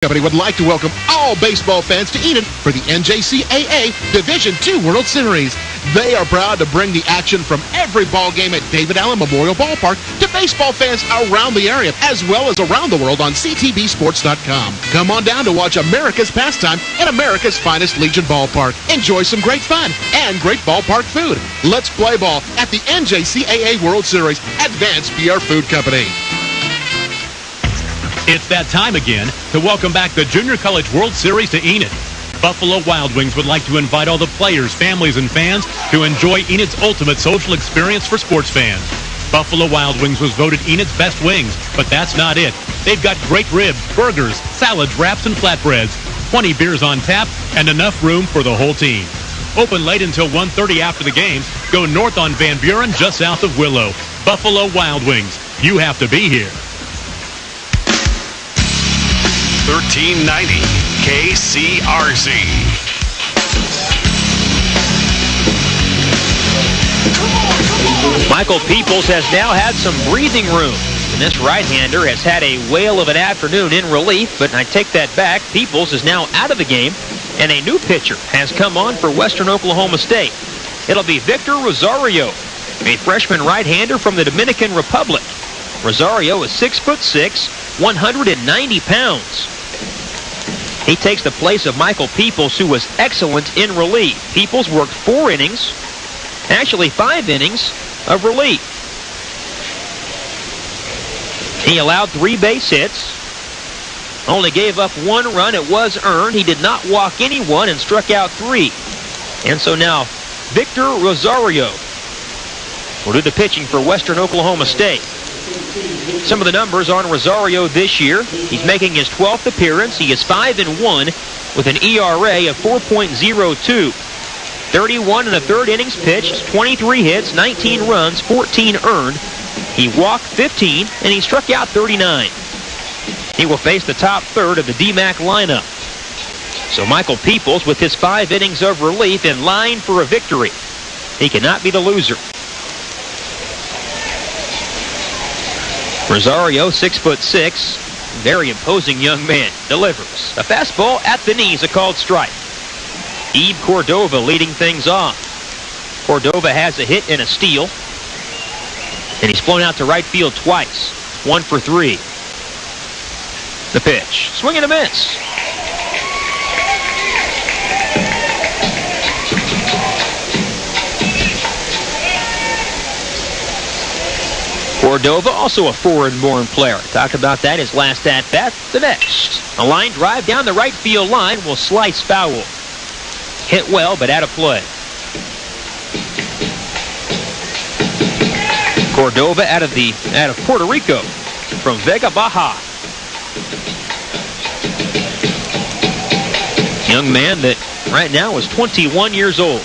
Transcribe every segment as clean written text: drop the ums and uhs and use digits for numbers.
Company would like to welcome all baseball fans to Enid for the NJCAA Division II World Series. They are proud to bring the action from every ball game at David Allen Memorial Ballpark to baseball fans around the area as well as around the world on ctbsports.com. Come on down to watch America's pastime at America's finest Legion Ballpark. Enjoy some great fun and great ballpark food. Let's play ball at the NJCAA World Series. Advanced PR Food Company. It's that time again to welcome back the Junior College World Series to Enid. Buffalo Wild Wings would like to invite all the players, families, and fans to enjoy Enid's ultimate social experience for sports fans. Buffalo Wild Wings was voted Enid's best wings, but that's not it. They've got great ribs, burgers, salads, wraps, and flatbreads, 20 beers on tap, and enough room for the whole team. Open late until 1:30 after the game. Go north on Van Buren, just south of Willow. Buffalo Wild Wings. You have to be here. 1390 KCRZ. Michael Peoples has now had some breathing room. And this right-hander has had a whale of an afternoon in relief, but I take that back. Peoples is now out of the game, and a new pitcher has come on for Western Oklahoma State. It'll be Victor Rosario, a freshman right-hander from the Dominican Republic. Rosario is 6'6", 190 pounds. He takes the place of Michael Peoples, who was excellent in relief. Peoples worked 4 innings, actually 5 innings of relief. He allowed 3 base hits, only gave up 1 run. It was earned. He did not walk anyone and struck out 3. And so now Victor Rosario will do the pitching for Western Oklahoma State. Some of the numbers on Rosario this year: he's making his 12th appearance. He is 5-1 with an ERA of 4.02. 31 in the 3rd innings pitched, 23 hits, 19 runs, 14 earned. He walked 15, and he struck out 39. He will face the top third of the DMAC lineup. So Michael Peoples, with his 5 innings of relief, in line for a victory. He cannot be the loser. Rosario, 6'6", very imposing young man, delivers. A fastball at the knees, a called strike. Ebe Cordova leading things off. Cordova has a hit and a steal, and he's flown out to right field twice. 1 for 3. The pitch, swing and a miss. Cordova, also a foreign-born player. Talked about that his last at-bat. The next, a line drive down the right field line will slice foul. Hit well, but out of play. Cordova out of Puerto Rico from Vega Baja. Young man that right now is 21 years old.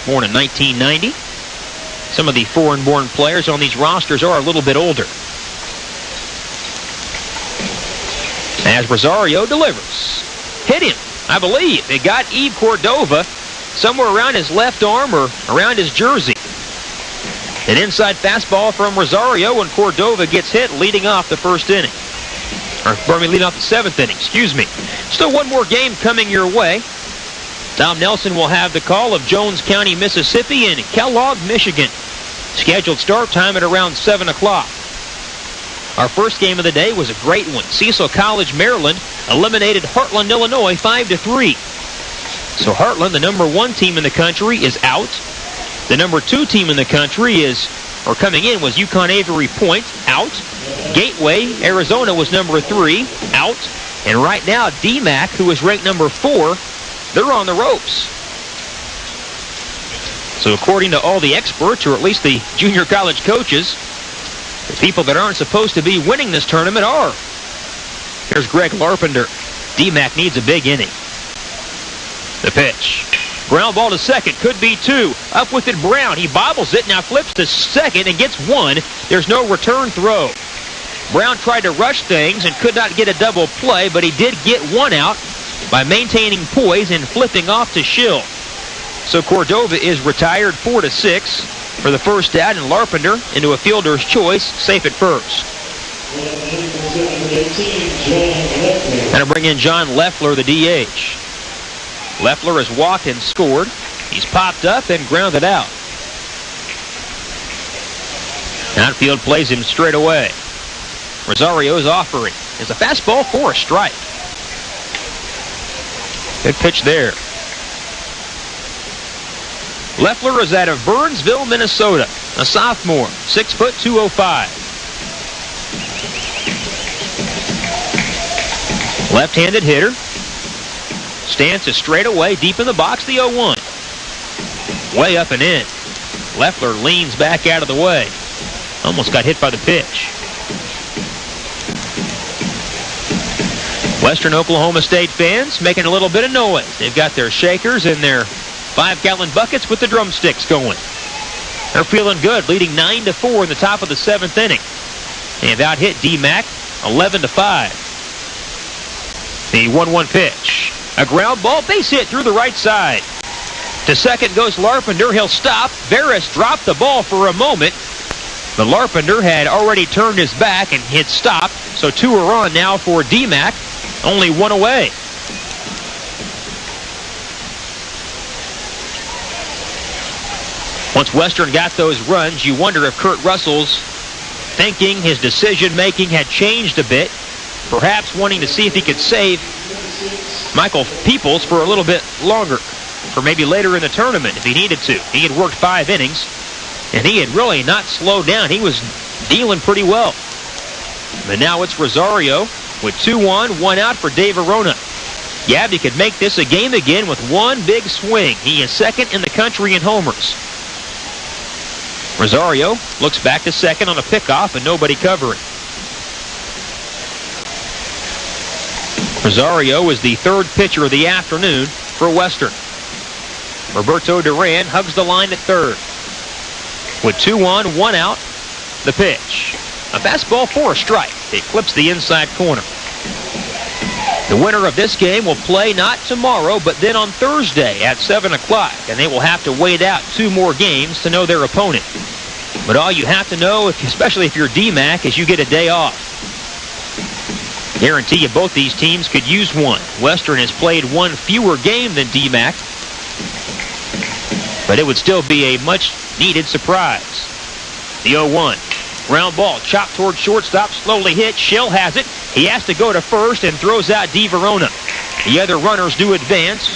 Born in 1990. Some of the foreign-born players on these rosters are a little bit older. As Rosario delivers. Hit him, I believe. It got Ebe Cordova somewhere around his left arm or around his jersey. An inside fastball from Rosario, and Cordova gets hit leading off the 1st inning. Leading off the 7th inning, excuse me. Still one more game coming your way. Tom Nelson will have the call of Jones County, Mississippi, and Kellogg, Michigan. Scheduled start time at around 7 o'clock. Our first game of the day was a great one. Cecil College, Maryland, eliminated Heartland, Illinois, 5-3. So Heartland, the number 1 team in the country, is out. The number 2 team in the country coming in was Yukon Avery Point, out. Gateway, Arizona, was number 3, out. And right now, DMAC, who is ranked number 4, they're on the ropes. So according to all the experts, or at least the junior college coaches, the people that aren't supposed to be winning this tournament are. Here's Greg Larpenter. DMAC needs a big inning. The pitch. Ground ball to second. Could be 2. Up with it, Brown. He bobbles it. Now flips to second and gets 1. There's no return throw. Brown tried to rush things and could not get a double play, but he did get 1 out by maintaining poise and flipping off to Schill. So Cordova is retired 4-6 for the first out, and Larpenter into a fielder's choice, safe at first. Going to bring in John Leffler, the DH. Leffler has walked and scored. He's popped up and grounded out. Outfield plays him straight away. Rosario's offering is a fastball for a strike. Good pitch there. Leffler is out of Burnsville, Minnesota. A sophomore, 6 foot 205. Left-handed hitter. Stance is straight away, deep in the box, the 0-1. Way up and in. Leffler leans back out of the way. Almost got hit by the pitch. Western Oklahoma State fans making a little bit of noise. They've got their shakers and their 5-gallon buckets with the drumsticks going. They're feeling good, leading 9-4 in the top of the 7th inning. They've out-hit D-Mac 11-5. The 1-1 pitch. A ground ball, base hit through the right side. To second goes Larpenter. He'll stop. Veras dropped the ball for a moment. But Larpenter had already turned his back and hit stop. So 2 are on now for D-Mac. Only 1 away. Once Western got those runs, you wonder if Kurt Russell's thinking, his decision-making had changed a bit. Perhaps wanting to see if he could save Michael Peoples for a little bit longer, for maybe later in the tournament if he needed to. He had worked 5 innings, and he had really not slowed down. He was dealing pretty well. But now it's Rosario with 2 on, 1 out for Dave Arona. Gabby could make this a game again with 1 big swing. He is second in the country in homers. Rosario looks back to second on a pickoff and nobody covering. Rosario is the 3rd pitcher of the afternoon for Western. Roberto Duran hugs the line at 3rd. With 2 on, 1 out, the pitch. A fastball for a strike. It clips the inside corner. The winner of this game will play not tomorrow, but then on Thursday at 7 o'clock, and they will have to wait out 2 more games to know their opponent. But all you have to know, especially if you're D-Mac, is you get a day off. Guarantee you both these teams could use one. Western has played 1 fewer game than D-Mac, but it would still be a much-needed surprise. The 0-1. Ground ball, chopped toward shortstop, slowly hit. Schill has it. He has to go to first and throws out D. Verona. The other runners do advance.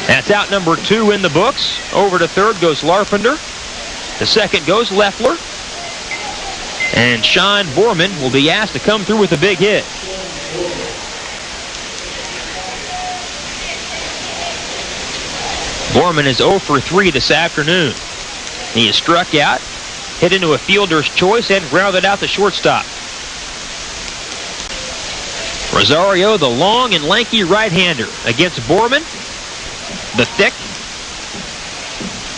That's out number 2 in the books. Over to 3rd goes Larpenter. To second goes Leffler. And Sean Borman will be asked to come through with a big hit. Borman is 0 for 3 this afternoon. He is struck out, hit into a fielder's choice, and grounded out the shortstop. Rosario, the long and lanky right-hander, against Borman, the thick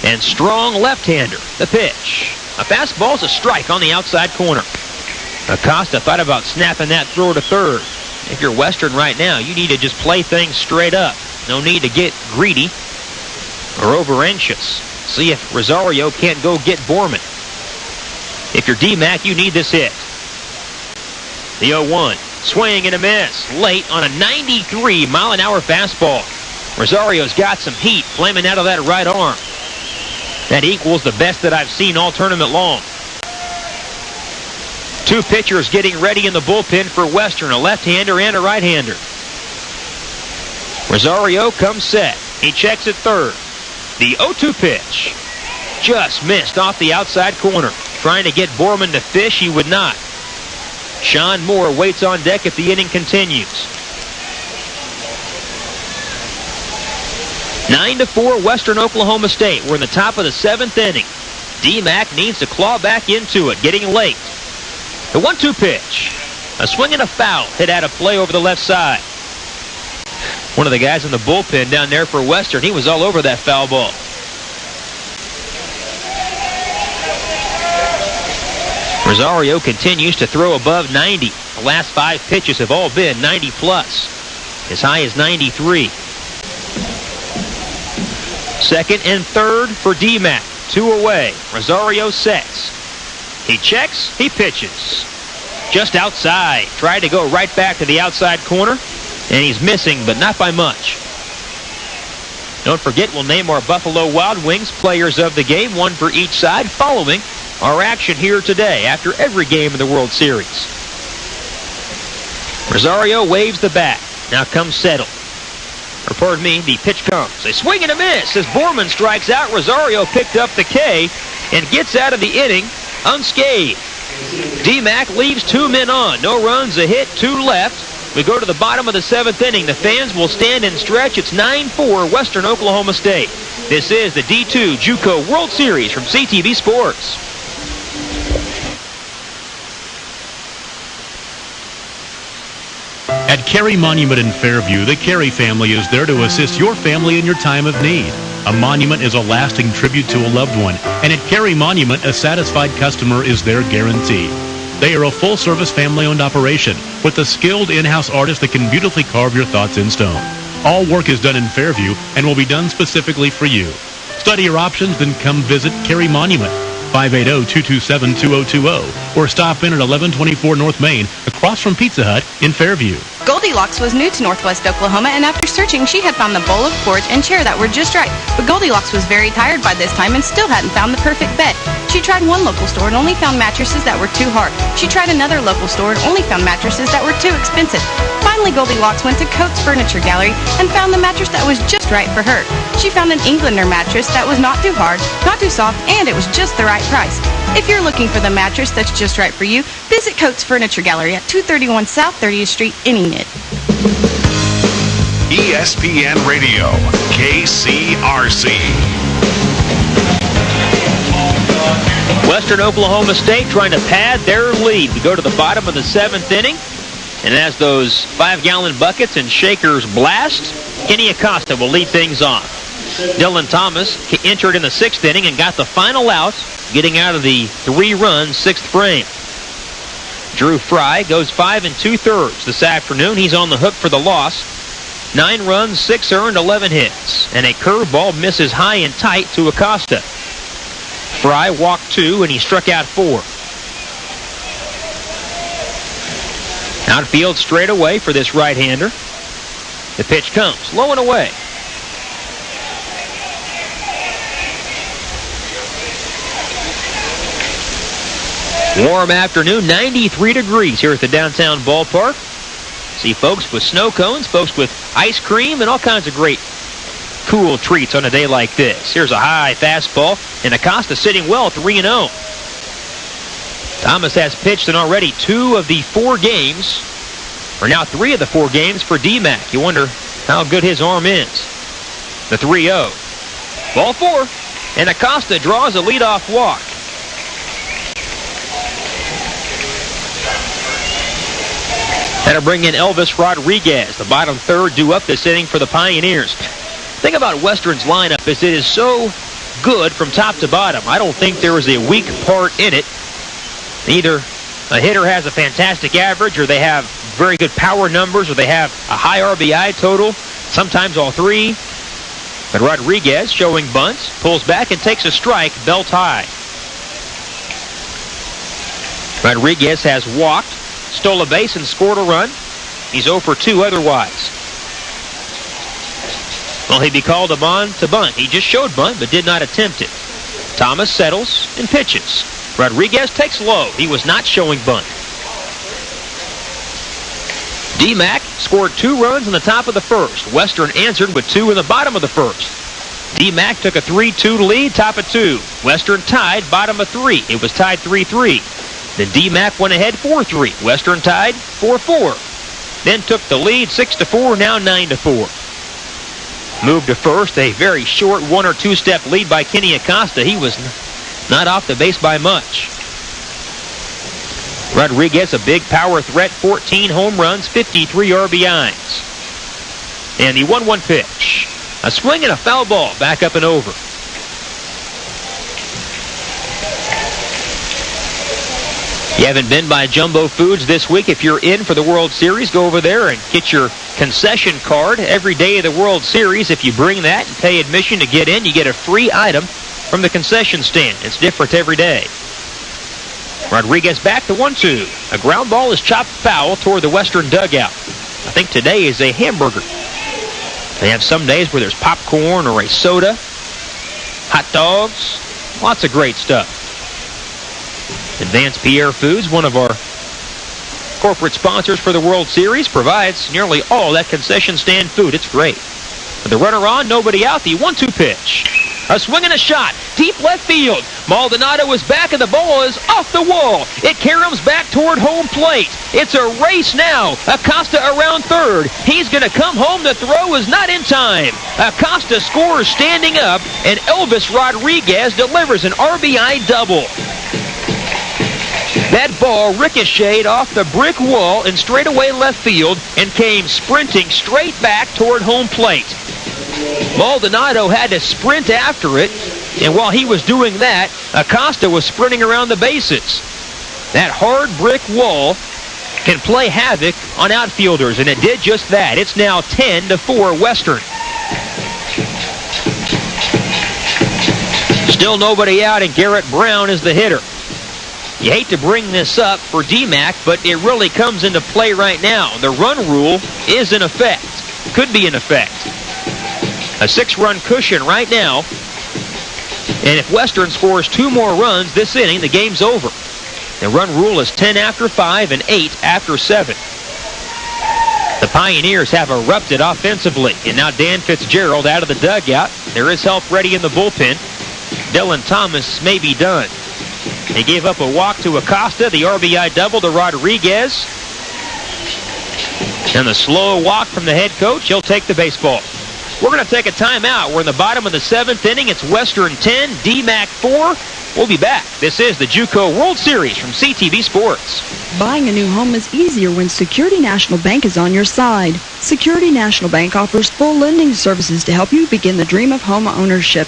and strong left-hander. The pitch. A fastball's a strike on the outside corner. Acosta thought about snapping that throw to 3rd. If you're Western right now, you need to just play things straight up. No need to get greedy or over anxious. See if Rosario can't go get Borman. If you're D-Mac, you need this hit. The 0-1. Swing and a miss. Late on a 93-mile-an-hour fastball. Rosario's got some heat flaming out of that right arm. That equals the best that I've seen all tournament long. 2 pitchers getting ready in the bullpen for Western, a left-hander and a right-hander. Rosario comes set. He checks at 3rd. The 0-2 pitch. Just missed off the outside corner. Trying to get Borman to fish, he would not. Sean Moore waits on deck if the inning continues. 9-4 Western Oklahoma State. We're in the top of the 7th inning. D-Mac needs to claw back into it, getting late. The 1-2 pitch. A swing and a foul hit out of play over the left side. One of the guys in the bullpen down there for Western, he was all over that foul ball. Rosario continues to throw above 90. The last 5 pitches have all been 90 plus. As high as 93. Second and 3rd for D-Mac. 2 away. Rosario sets. He checks. He pitches. just outside. Tried to go right back to the outside corner, and he's missing, but not by much. Don't forget, we'll name our Buffalo Wild Wings players of the game, one for each side, following our action here today after every game of the World Series. Rosario waves the bat. Now comes Settle. Or pardon me, the pitch comes. A swing and a miss as Borman strikes out. Rosario picked up the K and gets out of the inning unscathed. D-Mac leaves 2 men on. No runs, a hit, 2 left. We go to the bottom of the 7th inning. The fans will stand and stretch. It's 9-4 Western Oklahoma State. This is the D2 JUCO World Series from CTV Sports. At Carey Monument in Fairview, the Carey family is there to assist your family in your time of need. A monument is a lasting tribute to a loved one, and at Carey Monument, a satisfied customer is their guarantee. They are a full-service family-owned operation with a skilled in-house artist that can beautifully carve your thoughts in stone. All work is done in Fairview and will be done specifically for you. Study your options, then come visit Carey Monument, 580-227-2020, or stop in at 1124 North Main, across from Pizza Hut in Fairview. Goldilocks was new to Northwest Oklahoma, and after searching, she had found the bowl of porridge and chair that were just right. But Goldilocks was very tired by this time and still hadn't found the perfect bed. She tried one local store and only found mattresses that were too hard. She tried another local store and only found mattresses that were too expensive. Finally, Goldilocks went to Coates Furniture Gallery and found the mattress that was just right for her. She found an Englander mattress that was not too hard, not too soft, and it was just the right price. If you're looking for the mattress that's just right for you, visit Coates Furniture Gallery at 231 South 30th Street in Enid. ESPN Radio, KCRC. Western Oklahoma State trying to pad their lead. We go to the bottom of the 7th inning, and as those 5-gallon buckets and shakers blast, Kenny Acosta will lead things off. Dylan Thomas entered in the 6th inning and got the final out, getting out of the 3-run 6th frame. Drew Fry goes 5 2/3 this afternoon. He's on the hook for the loss. 9 runs, 6 earned, 11 hits. And a curveball misses high and tight to Acosta. Fry walked 2 and he struck out 4. Outfield straight away for this right-hander. The pitch comes, low and away. Warm afternoon, 93 degrees here at the downtown ballpark. See folks with snow cones, folks with ice cream, and all kinds of great cool treats on a day like this. Here's a high fastball, and Acosta sitting well, 3-0. Thomas has pitched in already 2 of the 4 games, or now 3 of the 4 games for D-Mac. You wonder how good his arm is. The 3-0. Ball 4, and Acosta draws a leadoff walk. That'll bring in Elvis Rodriguez, the bottom third due up this inning for the Pioneers. The thing about Western's lineup is it is so good from top to bottom. I don't think there is a weak part in it. Either a hitter has a fantastic average, or they have very good power numbers, or they have a high RBI total, sometimes all 3. But Rodriguez, showing bunts, pulls back and takes a strike, belt high. Rodriguez has walked, stole a base, and scored a run. He's 0 for 2 otherwise. Well, he'd be called upon to bunt. He just showed bunt, but did not attempt it. Thomas settles and pitches. Rodriguez takes low. He was not showing bunt. D-Mac scored 2 runs in the top of the first. Western answered with 2 in the bottom of the first. D-Mac took a 3-2 lead, top of 2. Western tied, bottom of 3. It was tied 3-3. Then D-Mac went ahead 4-3. Western tied 4-4. Then took the lead 6-4, now 9-4. Moved to first, a very short 1 or 2 step lead by Kenny Acosta. He was not off the base by much. Rodriguez, a big power threat, 14 home runs, 53 RBIs. And the 1-1 pitch. A swing and a foul ball, back up and over. You haven't been by Jumbo Foods this week. If you're in for the World Series, go over there and get your concession card every day of the World Series. If you bring that and pay admission to get in, you get a free item from the concession stand. It's different every day. Rodriguez back to 1-2. A ground ball is chopped foul toward the Western dugout. I think today is a hamburger. They have some days where there's popcorn or a soda, hot dogs, lots of great stuff. Advanced Pierre Foods, one of our corporate sponsors for the World Series, provides nearly all that concession stand food. It's great. With the runner on, nobody out, the 1-2 pitch. A swing and a shot, deep left field. Maldonado is back and the ball is off the wall. It caroms back toward home plate. It's a race now. Acosta around third. He's going to come home. The throw is not in time. Acosta scores standing up, and Elvis Rodriguez delivers an RBI double. That ball ricocheted off the brick wall in straightaway left field and came sprinting straight back toward home plate. Maldonado had to sprint after it, and while he was doing that, Acosta was sprinting around the bases. That hard brick wall can play havoc on outfielders, and it did just that. It's now 10-4 Western. Still nobody out, and Garrett Brown is the hitter. You hate to bring this up for DMAC, but it really comes into play right now. The run rule is in effect. Could be in effect. A 6-run cushion right now. And if Western scores 2 more runs this inning, the game's over. The run rule is 10 after 5 and 8 after 7. The Pioneers have erupted offensively. And now Dan Fitzgerald out of the dugout. There is help ready in the bullpen. Dylan Thomas may be done. They gave up a walk to Acosta, the RBI double to Rodriguez. And the slow walk from the head coach. He'll take the baseball. We're going to take a timeout. We're in the bottom of the 7th inning. It's Western 10, DMAC 4. We'll be back. This is the JUCO World Series from CTV Sports. Buying a new home is easier when Security National Bank is on your side. Security National Bank offers full lending services to help you begin the dream of home ownership.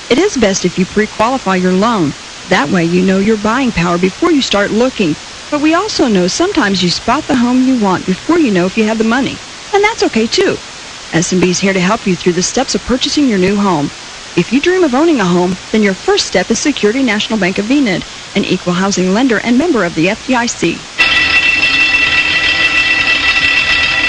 It is best if you pre-qualify your loan. That way you know your buying power before you start looking. But we also know sometimes you spot the home you want before you know if you have the money. And that's okay too. S&B is here to help you through the steps of purchasing your new home. If you dream of owning a home, then your first step is Security National Bank of Enid, an equal housing lender and member of the FDIC.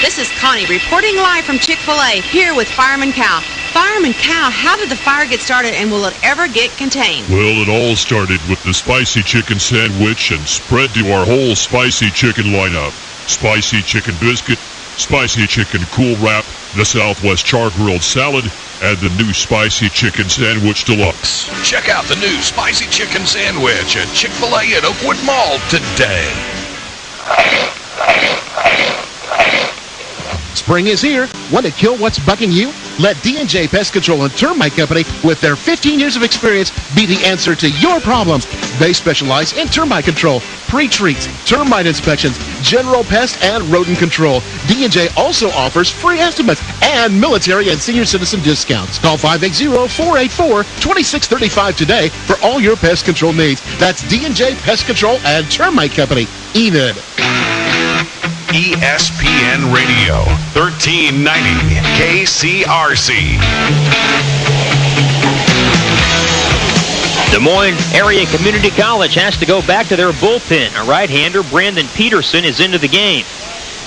This is Connie reporting live from Chick-fil-A, here with Fireman Cal. Fireman Cal, how did the fire get started and will it ever get contained? Well, it all started with the spicy chicken sandwich and spread to our whole spicy chicken lineup. Spicy chicken biscuit, spicy chicken cool wrap, the Southwest char-grilled salad, and the new spicy chicken sandwich deluxe. Check out the new spicy chicken sandwich at Chick-fil-A at Oakwood Mall today. Spring is here. Want to kill what's bugging you? Let D&J Pest Control and Termite Company, with their 15 years of experience, be the answer to your problems. They specialize in termite control, pre-treats, termite inspections, general pest and rodent control. D&J also offers free estimates and military and senior citizen discounts. Call 580-484-2635 today for all your pest control needs. That's D&J Pest Control and Termite Company, Enid. ESPN Radio, 1390 KCRC. Des Moines Area Community College has to go back to their bullpen. A right-hander, Brandon Peterson, is into the game.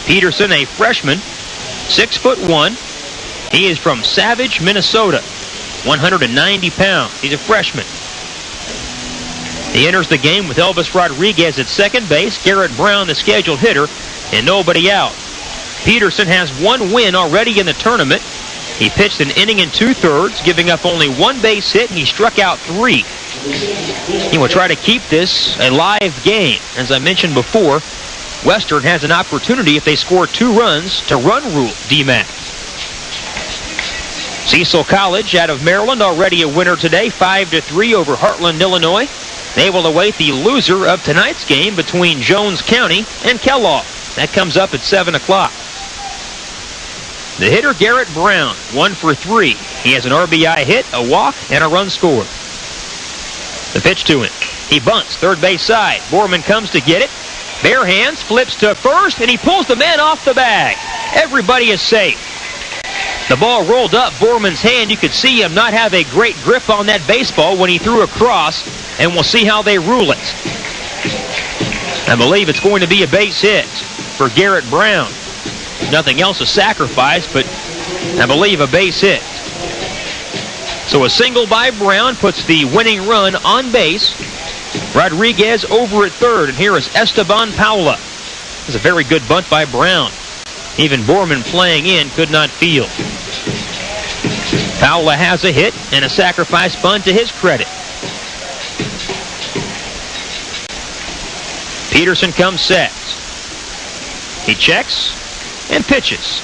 Peterson, a freshman, 6'1". He is from Savage, Minnesota, 190 pounds. He's a freshman. He enters the game with Elvis Rodriguez at second base, Garrett Brown, the scheduled hitter, and nobody out. Peterson has 1 win already in the tournament. He pitched an inning and 2/3, giving up only 1 base hit, and he struck out 3. He will try to keep this a live game. As I mentioned before, Western has an opportunity if they score 2 runs to run rule DMAC. Cecil College out of Maryland, already a winner today, 5-3 over Heartland, Illinois. They will await the loser of tonight's game between Jones County and Kellogg. That comes up at 7 o'clock. The hitter, Garrett Brown, 1 for 3. He has an RBI hit, a walk, and a run scored. The pitch to him. He bunts, third base side. Borman comes to get it. Bare hands, flips to first, and he pulls the man off the bag. Everybody is safe. The ball rolled up Borman's hand. You could see him not have a great grip on that baseball when he threw across, and we'll see how they rule it. I believe it's going to be a base hit for Garrett Brown. Nothing else, a sacrifice, but I believe a base hit. So a single by Brown puts the winning run on base. Rodriguez over at third, and here is Esteban Paula. This is a very good bunt by Brown. Even Borman playing in could not field. Paula has a hit and a sacrifice bunt to his credit. Peterson comes set. He checks and pitches.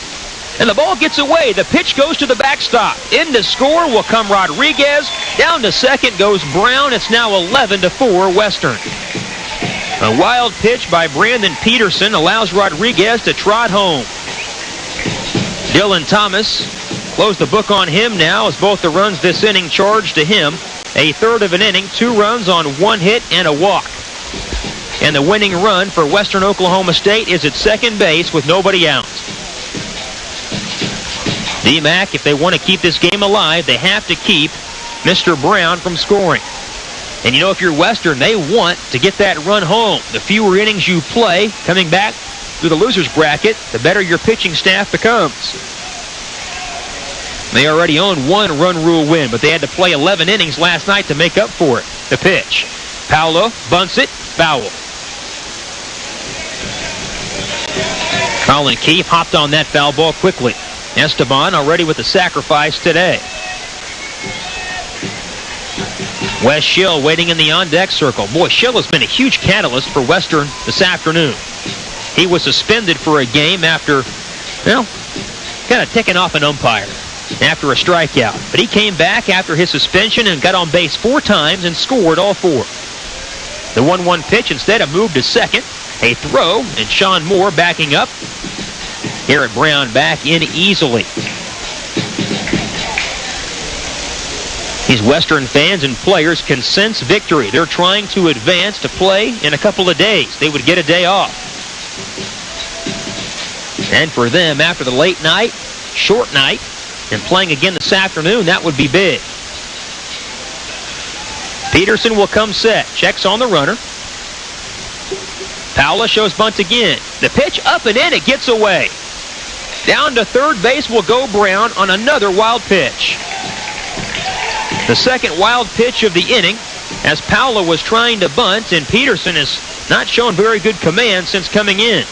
And the ball gets away. The pitch goes to the backstop. In to score will come Rodriguez. Down to second goes Brown. It's now 11-4 Western. A wild pitch by Brandon Peterson allows Rodriguez to trot home. Dylan Thomas closed the book on him now as both the runs this inning charged to him. A third of an inning, 2 runs on 1 hit and a walk. And the winning run for Western Oklahoma State is at second base with nobody out. DMAC, if they want to keep this game alive, they have to keep Mr. Brown from scoring. And you know, if you're Western, they want to get that run home. The fewer innings you play coming back through the loser's bracket, the better your pitching staff becomes. They already own 1 run rule win, but they had to play 11 innings last night to make up for it. The pitch. Paolo bunts it, foul. Colin Keefe hopped on that foul ball quickly. Esteban already with the sacrifice today. Wes Schill waiting in the on-deck circle. Boy, Schill has been a huge catalyst for Western this afternoon. He was suspended for a game after, well, kind of ticking off an umpire after a strikeout. But he came back after his suspension and got on base 4 times and scored all 4. The 1-1 pitch instead of moved to second. A throw, and Sean Moore backing up. Garrett Brown back in easily. These Western fans and players can sense victory. They're trying to advance to play in a couple of days. They would get a day off. And for them, after the late night, short night, and playing again this afternoon, that would be big. Peterson will come set. Checks on the runner. Paula shows bunt again. The pitch up and in. It gets away. Down to third base will go Brown on another wild pitch. The second wild pitch of the inning as Paula was trying to bunt, and Peterson has not shown very good command since coming in.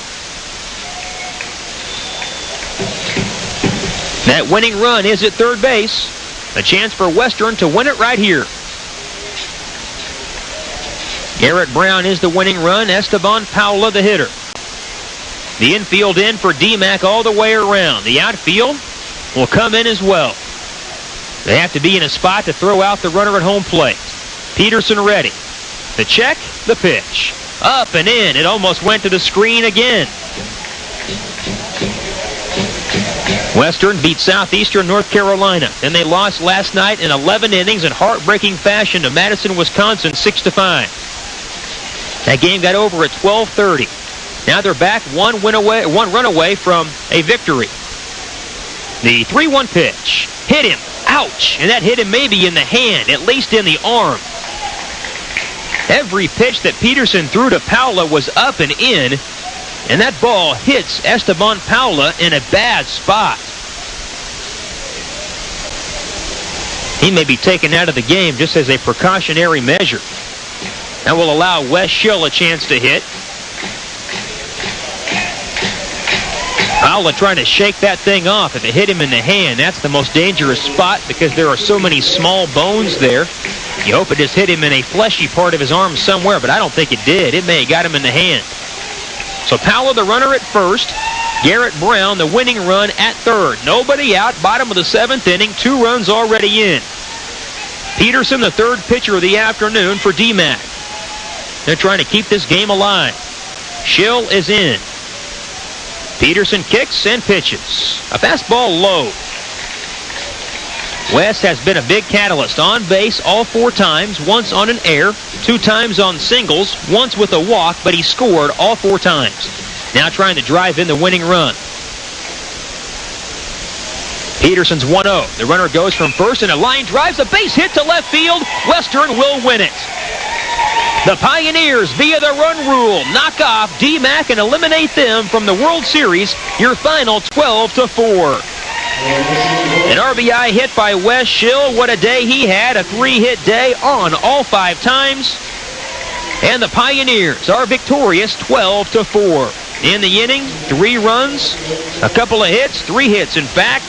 That winning run is at third base. A chance for Western to win it right here. Garrett Brown is the winning run. Esteban Paula the hitter. The infield in for DMAC all the way around. The outfield will come in as well. They have to be in a spot to throw out the runner at home plate. Peterson ready. The check, the pitch. Up and in. It almost went to the screen again. Western beat Southeastern North Carolina. Then they lost last night in 11 innings in heartbreaking fashion to Madison, Wisconsin, 6-5. That game got over at 12:30. Now they're back one run away from a victory. The 3-1 pitch. Hit him. Ouch. And that hit him maybe in the hand, at least in the arm. Every pitch that Peterson threw to Paula was up and in, and that ball hits Esteban Paula in a bad spot. He may be taken out of the game just as a precautionary measure. That will allow Wes Schill a chance to hit. Paula trying to shake that thing off. If it hit him in the hand, that's the most dangerous spot because there are so many small bones there. You hope it just hit him in a fleshy part of his arm somewhere, but I don't think it did. It may have got him in the hand. So Paula, the runner at first. Garrett Brown, the winning run at third. Nobody out, bottom of the 7th inning, 2 runs already in. Peterson, the third pitcher of the afternoon for DMAC. They're trying to keep this game alive. Schill is in. Peterson kicks and pitches. A fastball low. West has been a big catalyst. On base all 4 times, once on an error, 2 times on singles, once with a walk, but he scored all 4 times. Now trying to drive in the winning run. Peterson's 1-0. The runner goes from first, and a line drives a base hit to left field. Western will win it. The Pioneers, via the run rule, knock off D-Mac and eliminate them from the World Series. Your final 12-4. An RBI hit by Wes Schill. What a day he had. A 3-hit day on all 5 times. And the Pioneers are victorious 12-4. In the inning, 3 runs, a couple of hits, 3 hits in fact,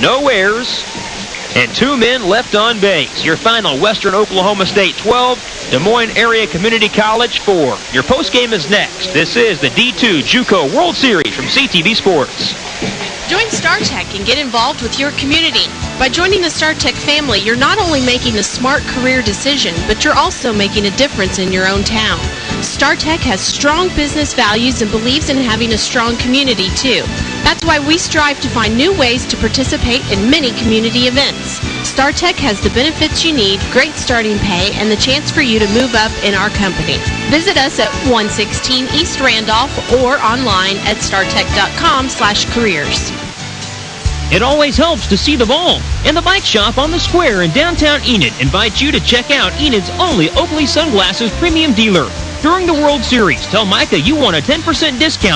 no errors, and 2 men left on base. Your final, Western Oklahoma State 12, Des Moines Area Community College 4. Your postgame is next. This is the D2 JUCO World Series from CTV Sports. Join StarTech and get involved with your community. By joining the StarTech family, you're not only making a smart career decision, but you're also making a difference in your own town. StarTech has strong business values and believes in having a strong community, too. That's why we strive to find new ways to participate in many community events. StarTech has the benefits you need, great starting pay, and the chance for you to move up in our company. Visit us at 116 East Randolph or online at startech.com/careers. It always helps to see the ball. And the bike shop on the square in downtown Enid invites you to check out Enid's only Oakley Sunglasses premium dealer. During the World Series, tell Micah you want a 10% discount